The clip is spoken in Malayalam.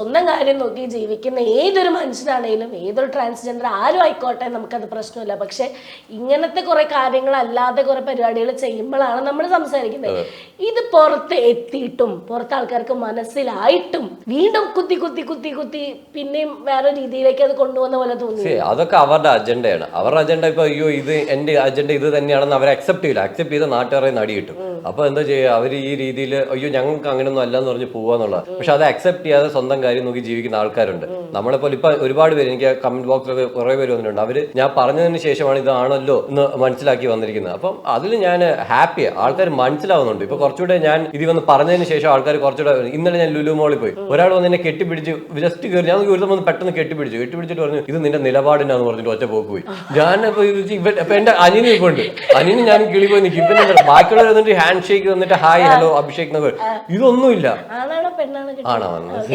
സ്വന്തം കാര്യം നോക്കി ജീവിക്കുന്ന ഏതൊരു മനുഷ്യനാണെങ്കിലും ഏതൊരു ട്രാൻസ്ജെൻഡർ ആരും ആയിക്കോട്ടെ നമുക്കത് പ്രശ്നമില്ല. പക്ഷെ ഇങ്ങനത്തെ കുറെ കാര്യങ്ങളല്ലാതെ കുറെ പരിപാടികൾ ചെയ്യുമ്പോഴാണ് നമ്മൾ സംസാരിക്കുന്നത്. ഇത് പുറത്ത് എത്തിയിട്ടും പുറത്തെ ആൾക്കാർക്ക് മനസ്സിലായിട്ടും വീണ്ടും കുത്തി കുത്തി കുത്തി കുത്തി പിന്നെയും വേറെ രീതിയിലേക്ക് അത് കൊണ്ടുപോകുന്ന പോലെ തോന്നി. അതൊക്കെ അവരുടെ അജണ്ടയാണ്. അവരുടെ അജണ്ട ഇപ്പൊ അയ്യോ ഇത് എന്റെ അജണ്ട ഇത് തന്നെയാണെന്ന് അവർ അക്സെപ്റ്റ് ചെയ്യില്ല. അക്സെപ്റ്റ് ചെയ്ത നാട്ടുകാരെ നടി കിട്ടും. അപ്പൊ എന്താ ചെയ്യുക, അവർ ഈ രീതിയിൽ അയ്യോ ഞങ്ങൾക്ക് അങ്ങനെയൊന്നും അല്ലെന്ന് പറഞ്ഞ് പോവാന്നുള്ളത്. പക്ഷെ അത് അക്സെപ്റ്റ് ചെയ്യാതെ സ്വന്തം കാര്യം നോക്കി ജീവിക്കുന്ന ആൾക്കാരുണ്ട്. നമ്മളെപ്പോലെ ഇപ്പൊ ഒരുപാട് പേര്, എനിക്ക് കമന്റ് ബോക്സിലൊക്കെ കുറെ പേര് വന്നിട്ടുണ്ട്. അവര് ഞാൻ പറഞ്ഞതിന് ശേഷമാണ് ഇതാണല്ലോ എന്ന് മനസ്സിലാക്കി വന്നിരിക്കുന്നത്. അപ്പം അതിൽ ഞാൻ ഹാപ്പിയാണ്. ആൾക്കാർ മനസ്സിലാവുന്നുണ്ട്. ഇപ്പൊ കുറച്ചുകൂടെ ഞാൻ ഇത് വന്ന് പറഞ്ഞതിന് ശേഷം ആൾക്കാർ കുറച്ചുകൂടെ. ഇന്നലെ ഞാൻ ലുലു മോളിൽ പോയി, ഒരാൾ വന്ന് എന്നെ കെട്ടിപ്പിടിച്ച് ജസ്റ്റ് കയറി. ഞാൻ ഒരു ദിവസം പെട്ടെന്ന് കെട്ടിപ്പിടിച്ചിട്ട് പറഞ്ഞു ഇത് നിന്റെ നിലപാടിനാന്ന് പറഞ്ഞിട്ട് ഒറ്റ പോക്ക് പോയി. ഞാൻ ഇപ്പൊ എന്റെ അനിയന് ഇപ്പൊ ഉണ്ട്, അനിയന് ഞാൻ കിളി പോയി നിൽക്കും. ഇവൻ ബാക്കിയുള്ളവർ വന്നിട്ട് ഹാൻഡ് ഷേക്ക് തന്നിട്ട് ഹായ് ഹലോ അഭിഷേക് എന്നൊക്കെ. ഇതൊന്നുമില്ല. ആണാണോ പെണ്ണാണോ ആണോ വന്നത്